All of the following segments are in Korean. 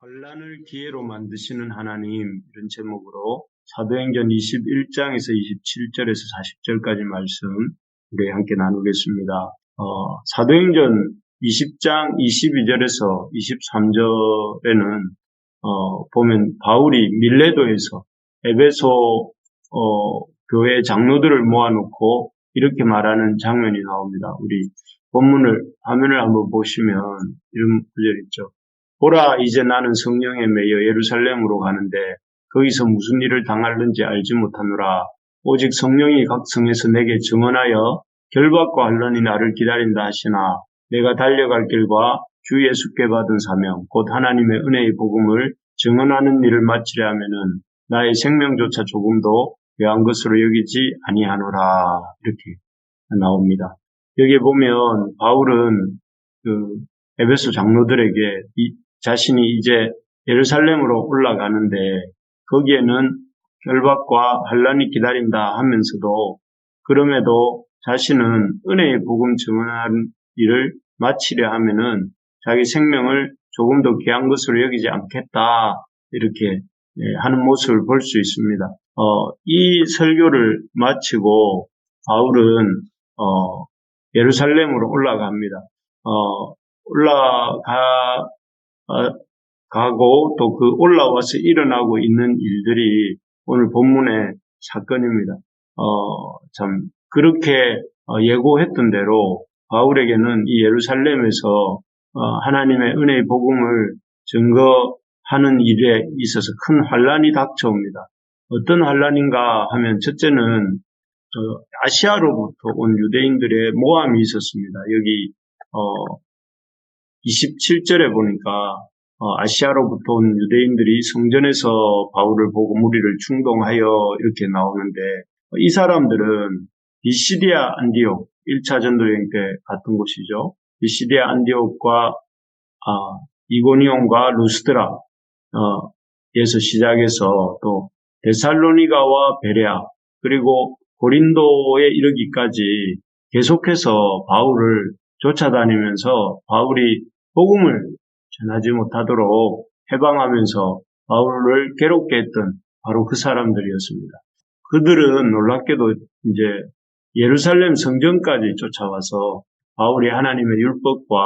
환난을 기회로 만드시는 하나님, 이런 제목으로 사도행전 21장에서 27절에서 40절까지 말씀 우리 함께 나누겠습니다. 사도행전 20장 22절에서 23절에는 보면 바울이 밀레도에서 에베소 교회 장로들을 모아놓고 이렇게 말하는 장면이 나옵니다. 우리 본문을 화면을 한번 보시면 이런 구절 있죠. 보라, 이제 나는 성령에 매여 예루살렘으로 가는데 거기서 무슨 일을 당할는지 알지 못하노라. 오직 성령이 각 성에서 내게 증언하여 결박과 환난이 나를 기다린다 하시나 내가 달려갈 길과 주 예수께 받은 사명 곧 하나님의 은혜의 복음을 증언하는 일을 마치려 하면은 나의 생명조차 조금도 귀한 것으로 여기지 아니하노라. 이렇게 나옵니다. 여기에 보면 바울은 에베소 장로들에게 자신이 이제 예루살렘으로 올라가는데 거기에는 결박과 환난이 기다린다 하면서도 그럼에도 자신은 은혜의 복음 증언하는 일을 마치려 하면은 자기 생명을 조금 더 귀한 것으로 여기지 않겠다 이렇게 하는 모습을 볼 수 있습니다. 이 설교를 마치고 바울은 예루살렘으로 올라갑니다. 가고 또 그 올라와서 일어나고 있는 일들이 오늘 본문의 사건입니다. 참 그렇게 예고했던 대로 바울에게는 이 예루살렘에서 하나님의 은혜의 복음을 증거하는 일에 있어서 큰 환난이 닥쳐옵니다. 어떤 환난인가 하면 첫째는 아시아로부터 온 유대인들의 모함이 있었습니다. 여기 27절에 보니까 아시아로부터 온 유대인들이 성전에서 바울을 보고 무리를 충동하여 이렇게 나오는데 이 사람들은 비시디아 안디옥 1차 전도여행 때 갔던 곳이죠. 비시디아 안디옥과 이고니온과 루스드라 에서 시작해서 또 데살로니가와 베레아 그리고 고린도에 이르기까지 계속해서 바울을 쫓아다니면서 바울이 복음을 전하지 못하도록 해방하면서 바울을 괴롭게 했던 바로 그 사람들이었습니다. 그들은 놀랍게도 이제 예루살렘 성전까지 쫓아와서 바울이 하나님의 율법과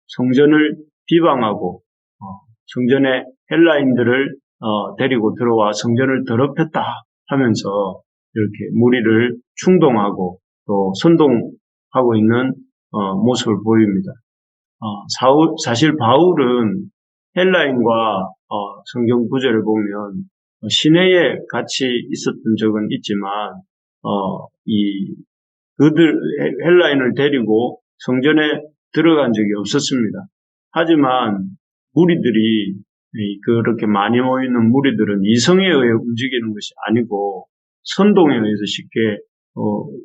성전을 비방하고 성전에 헬라인들을 데리고 들어와 성전을 더럽혔다 하면서 이렇게 무리를 충동하고 또 선동하고 있는 모습을 보입니다. 사실 바울은 헬라인과 성경 구절을 보면 시내에 같이 있었던 적은 있지만 그들 헬라인을 데리고 성전에 들어간 적이 없었습니다. 하지만 무리들이 그렇게 많이 모이는 무리들은 이성에 의해 움직이는 것이 아니고 선동에 의해서 쉽게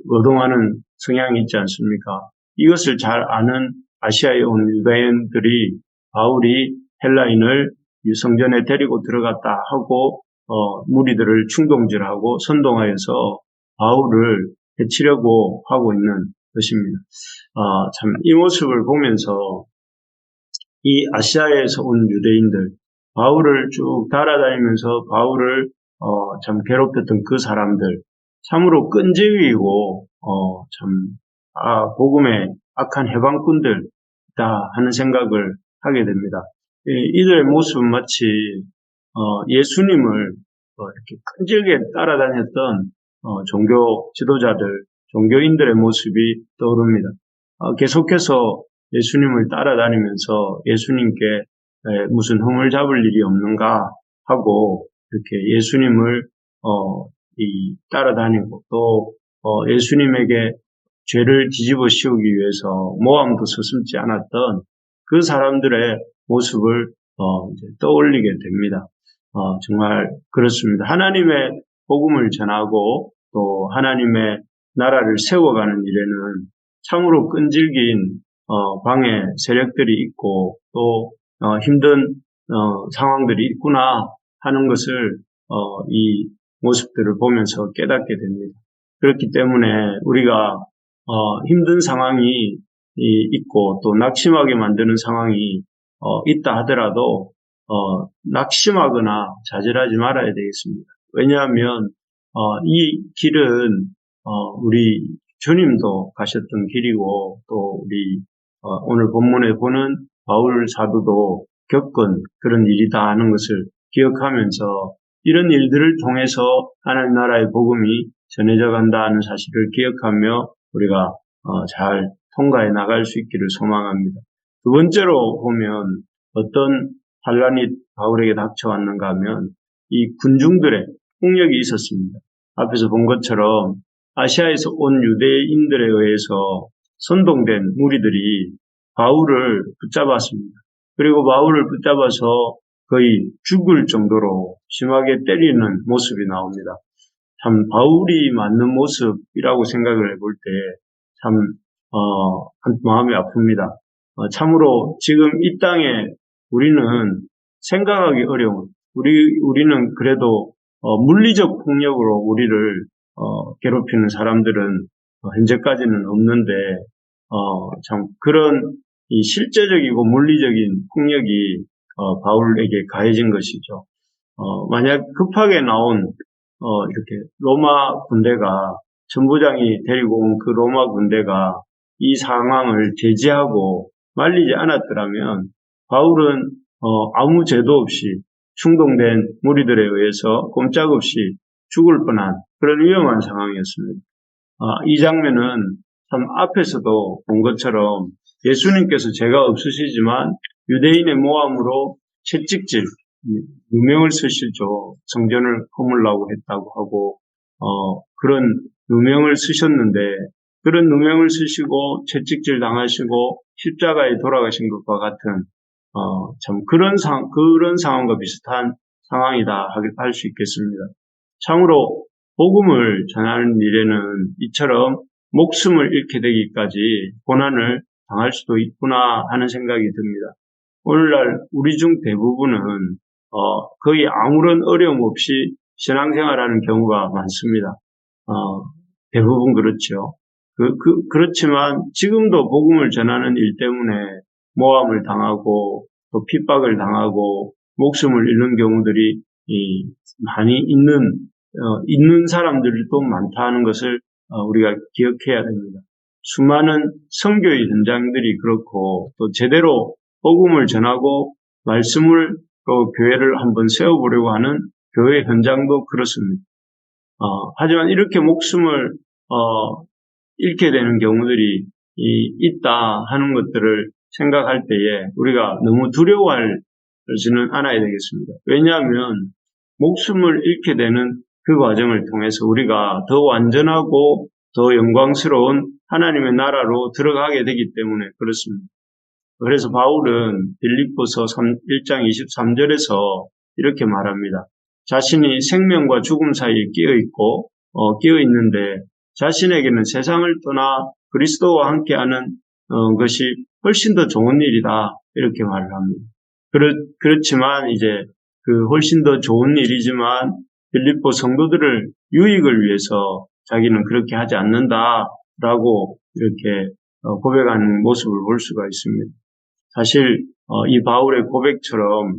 의동하는 성향이 있지 않습니까? 이것을 잘 아는 아시아에 온 유대인들이 바울이 헬라인을 성전에 데리고 들어갔다 하고 무리들을 충동질하고 선동하여서 바울을 해치려고 하고 있는 것입니다. 참 이 모습을 보면서 이 아시아에서 온 유대인들 바울을 쭉 따라다니면서 바울을 참 괴롭혔던 그 사람들 참으로 끈질기고 복음의 악한 해방꾼들이다 하는 생각을 하게 됩니다. 이들의 모습은 마치 예수님을 이렇게 끈질기게 따라다녔던 종교 지도자들, 종교인들의 모습이 떠오릅니다. 계속해서 예수님을 따라다니면서 예수님께 무슨 흠을 잡을 일이 없는가 하고 이렇게 예수님을 따라다니고 또 예수님에게 죄를 뒤집어 씌우기 위해서 모함도 서슴지 않았던 그 사람들의 모습을 이제 떠올리게 됩니다. 정말 그렇습니다. 하나님의 복음을 전하고 또 하나님의 나라를 세워가는 일에는 참으로 끈질긴 방해 세력들이 있고 또 힘든 상황들이 있구나 하는 것을 이 모습들을 보면서 깨닫게 됩니다. 그렇기 때문에 우리가 힘든 상황이 있고 또 낙심하게 만드는 상황이 있다 하더라도 낙심하거나 좌절하지 말아야 되겠습니다. 왜냐하면 이 길은 우리 주님도 가셨던 길이고 또 우리 오늘 본문에 보는 바울 사도도 겪은 그런 일이다 하는 것을 기억하면서 이런 일들을 통해서 하나님 나라의 복음이 전해져 간다는 사실을 기억하며 우리가 잘 통과해 나갈 수 있기를 소망합니다. 두 번째로 보면 어떤 환란이 바울에게 닥쳐왔는가 하면 이 군중들의 폭력이 있었습니다. 앞에서 본 것처럼 아시아에서 온 유대인들에 의해서 선동된 무리들이 바울을 붙잡았습니다. 그리고 바울을 붙잡아서 거의 죽을 정도로 심하게 때리는 모습이 나옵니다. 참 바울이 맞는 모습이라고 생각을 해볼 때 참 마음이 아픕니다. 참으로 지금 이 땅에 우리는 생각하기 어려운 우리는 그래도 물리적 폭력으로 우리를 괴롭히는 사람들은 현재까지는 없는데 참 그런 이 실제적이고 물리적인 폭력이 바울에게 가해진 것이죠. 만약 급하게 나온 이렇게 로마 군대가 전부장이 데리고 온 그 로마 군대가 이 상황을 제지하고 말리지 않았더라면 바울은 아무 죄도 없이 충동된 무리들에 의해서 꼼짝없이 죽을 뻔한 그런 위험한 상황이었습니다. 이 장면은 참 앞에서도 본 것처럼 예수님께서 죄가 없으시지만 유대인의 모함으로 채찍질, 누명을 쓰시죠. 성전을 허물라고 했다고 하고 그런 누명을 쓰셨는데 그런 누명을 쓰시고 채찍질 당하시고 십자가에 돌아가신 것과 같은 참 그런 상황과 비슷한 상황이다 할 수 있겠습니다. 참으로 복음을 전하는 일에는 이처럼 목숨을 잃게 되기까지 고난을 당할 수도 있구나 하는 생각이 듭니다. 오늘날 우리 중 대부분은 거의 아무런 어려움 없이 신앙생활하는 경우가 많습니다. 대부분 그렇죠. 그렇지만 지금도 복음을 전하는 일 때문에 모함을 당하고 또 핍박을 당하고 목숨을 잃는 경우들이 많이 있는 사람들도 많다는 것을 우리가 기억해야 됩니다. 수많은 선교의 현장들이 그렇고 또 제대로 복음을 전하고 말씀을 또 교회를 한번 세워보려고 하는 교회 현장도 그렇습니다. 하지만 이렇게 목숨을 잃게 되는 경우들이 있다 하는 것들을 생각할 때에 우리가 너무 두려워하지는 않아야 되겠습니다. 왜냐하면 목숨을 잃게 되는 그 과정을 통해서 우리가 더 완전하고 더 영광스러운 하나님의 나라로 들어가게 되기 때문에 그렇습니다. 그래서 바울은 빌립보서 1장 23절에서 이렇게 말합니다. 자신이 생명과 죽음 사이에 끼어 있는데 자신에게는 세상을 떠나 그리스도와 함께하는 것이 훨씬 더 좋은 일이다 이렇게 말을 합니다. 그렇지만 이제 그 훨씬 더 좋은 일이지만 빌립보 성도들을 유익을 위해서 자기는 그렇게 하지 않는다라고 이렇게 고백하는 모습을 볼 수가 있습니다. 사실 이 바울의 고백처럼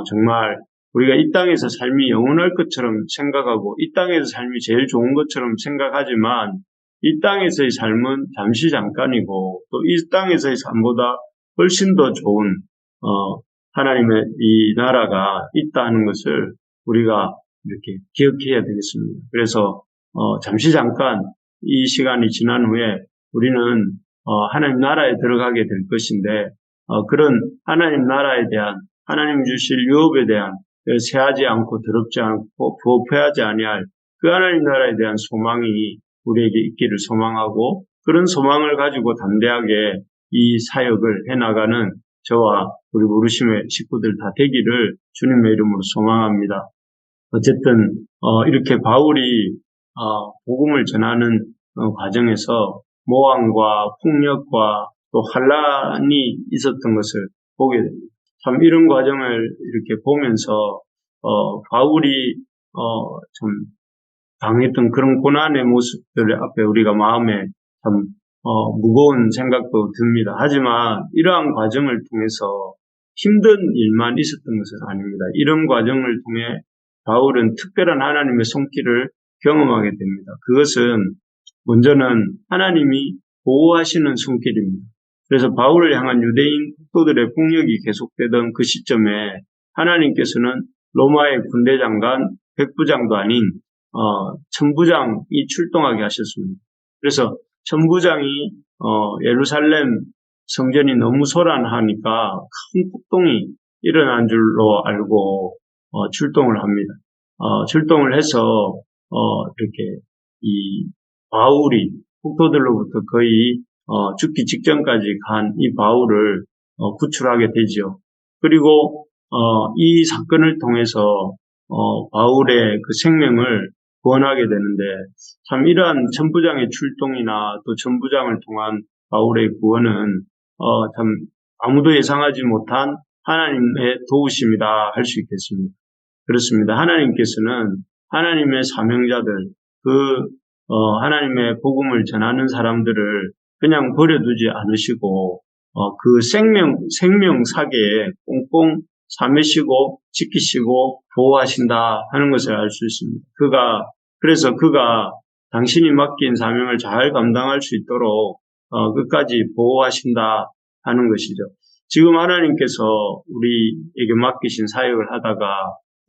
정말 우리가 이 땅에서 삶이 영원할 것처럼 생각하고 이 땅에서 삶이 제일 좋은 것처럼 생각하지만 이 땅에서의 삶은 잠시 잠깐이고 또 이 땅에서의 삶보다 훨씬 더 좋은 하나님의 이 나라가 있다는 것을 우리가 이렇게 기억해야 되겠습니다. 그래서 잠시 잠깐 이 시간이 지난 후에 우리는 하나님 나라에 들어가게 될 것인데 그런 하나님 나라에 대한 하나님 주실 유업에 대한 세하지 않고 더럽지 않고 부패하지 아니할 그 하나님 나라에 대한 소망이 우리에게 있기를 소망하고 그런 소망을 가지고 담대하게 이 사역을 해나가는 저와 우리 부르심의 식구들 다 되기를 주님의 이름으로 소망합니다. 어쨌든 이렇게 바울이 복음을 전하는 과정에서 모함과 폭력과 또 환란이 있었던 것을 보게 됩니다. 참 이런 과정을 이렇게 보면서 바울이 참 당했던 그런 고난의 모습들 앞에 우리가 마음에 참 무거운 생각도 듭니다. 하지만 이러한 과정을 통해서 힘든 일만 있었던 것은 아닙니다. 이런 과정을 통해 바울은 특별한 하나님의 손길을 경험하게 됩니다. 그것은 먼저는 하나님이 보호하시는 손길입니다. 그래서 바울을 향한 유대인 속도들의 폭력이 계속되던 그 시점에 하나님께서는 로마의 군대 장관, 백부장도 아닌 천부장이 출동하게 하셨습니다. 그래서 천부장이 예루살렘 성전이 너무 소란하니까 큰 폭동이 일어난 줄로 알고 출동을 합니다. 출동을 해서 이렇게 이 바울이 폭도들로부터 거의 죽기 직전까지 간 이 바울을 구출하게 되죠. 그리고 이 사건을 통해서 바울의 그 생명을 구원하게 되는데 참 이러한 천부장의 출동이나 또 천부장을 통한 바울의 구원은 참 아무도 예상하지 못한 하나님의 도우심이다 할 수 있겠습니다. 그렇습니다. 하나님께서는 하나님의 사명자들, 하나님의 복음을 전하는 사람들을 그냥 버려두지 않으시고 그 생명 사계에 꽁꽁 사매시고 지키시고 보호하신다 하는 것을 알 수 있습니다. 그래서 그가 당신이 맡긴 사명을 잘 감당할 수 있도록 끝까지 보호하신다 하는 것이죠. 지금 하나님께서 우리에게 맡기신 사역을 하다가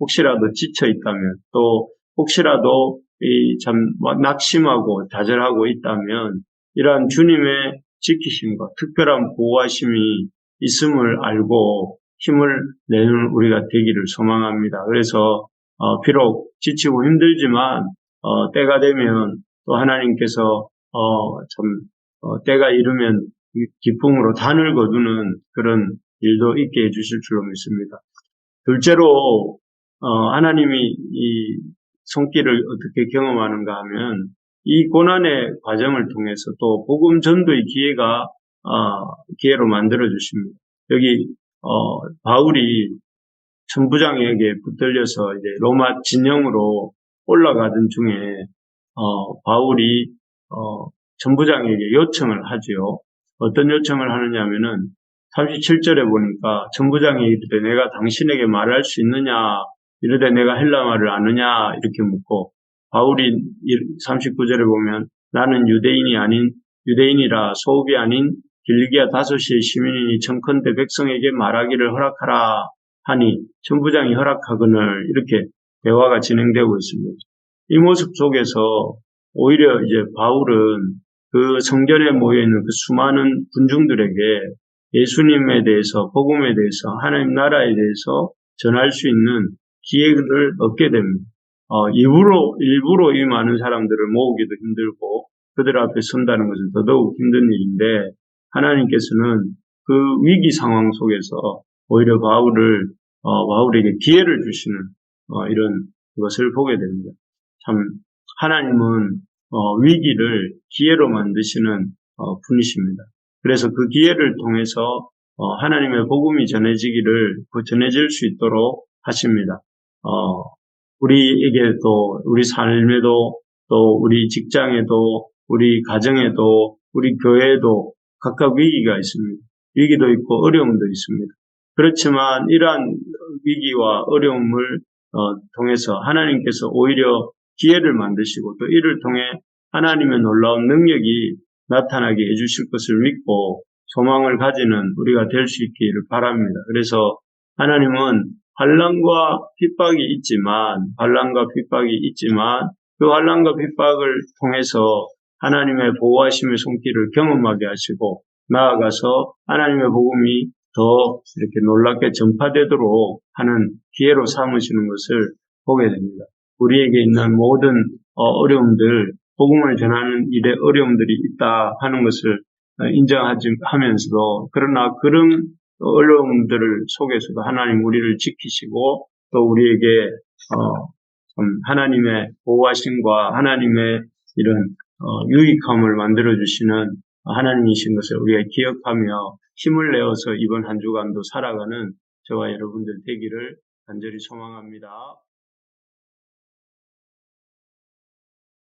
혹시라도 지쳐 있다면 또 혹시라도 참 낙심하고 좌절하고 있다면 이러한 주님의 지키심과 특별한 보호하심이 있음을 알고 힘을 내는 우리가 되기를 소망합니다. 그래서 비록 지치고 힘들지만 때가 되면 또 하나님께서 때가 이르면 기쁨으로 단을 거두는 그런 일도 있게 해주실 줄로 믿습니다. 둘째로 하나님이 이 손길을 어떻게 경험하는가 하면 이 고난의 과정을 통해서 또 복음 전도의 기회로 만들어 주십니다. 여기 바울이 천부장에게 붙들려서 이제 로마 진영으로 올라가던 중에 바울이 천부장에게 요청을 하지요. 어떤 요청을 하느냐 하면은 37절에 보니까 천부장이 이르되 내가 당신에게 말할 수 있느냐, 이르되 내가 헬라말을 아느냐 이렇게 묻고 바울이 39절에 보면 나는 유대인이라 소읍이 아닌 길리기아 다소시의 시민이니 청컨대 백성에게 말하기를 허락하라 하니 천부장이 허락하거늘 이렇게 대화가 진행되고 있습니다. 이 모습 속에서 오히려 이제 바울은 그 성전에 모여있는 그 수많은 군중들에게 예수님에 대해서, 복음에 대해서, 하나님 나라에 대해서 전할 수 있는 기회를 얻게 됩니다. 일부러 이 많은 사람들을 모으기도 힘들고 그들 앞에 선다는 것은 더더욱 힘든 일인데 하나님께서는 그 위기 상황 속에서 오히려 바울에게 기회를 주시는 이런 것을 보게 됩니다. 참 하나님은 위기를 기회로 만드시는 분이십니다. 그래서 그 기회를 통해서 하나님의 복음이 전해질 수 있도록 하십니다. 우리에게도, 우리 삶에도, 또 우리 직장에도, 우리 가정에도, 우리 교회에도 각각 위기가 있습니다. 위기도 있고 어려움도 있습니다. 그렇지만 이러한 위기와 어려움을 통해서 하나님께서 오히려 기회를 만드시고 또 이를 통해 하나님의 놀라운 능력이 나타나게 해주실 것을 믿고 소망을 가지는 우리가 될 수 있기를 바랍니다. 그래서 하나님은 환난과 핍박이 있지만 그 환난과 핍박을 통해서 하나님의 보호하심의 손길을 경험하게 하시고 나아가서 하나님의 복음이 더 이렇게 놀랍게 전파되도록 하는 기회로 삼으시는 것을 보게 됩니다. 우리에게 있는 모든 어려움들, 복음을 전하는 일에 어려움들이 있다 하는 것을 인정하면서도 그러나 그런 어려움들을 속에서도 하나님 우리를 지키시고 또 우리에게 하나님의 보호하심과 하나님의 이런 유익함을 만들어주시는 하나님이신 것을 우리가 기억하며 힘을 내어서 이번 한 주간도 살아가는 저와 여러분들 되기를 간절히 소망합니다.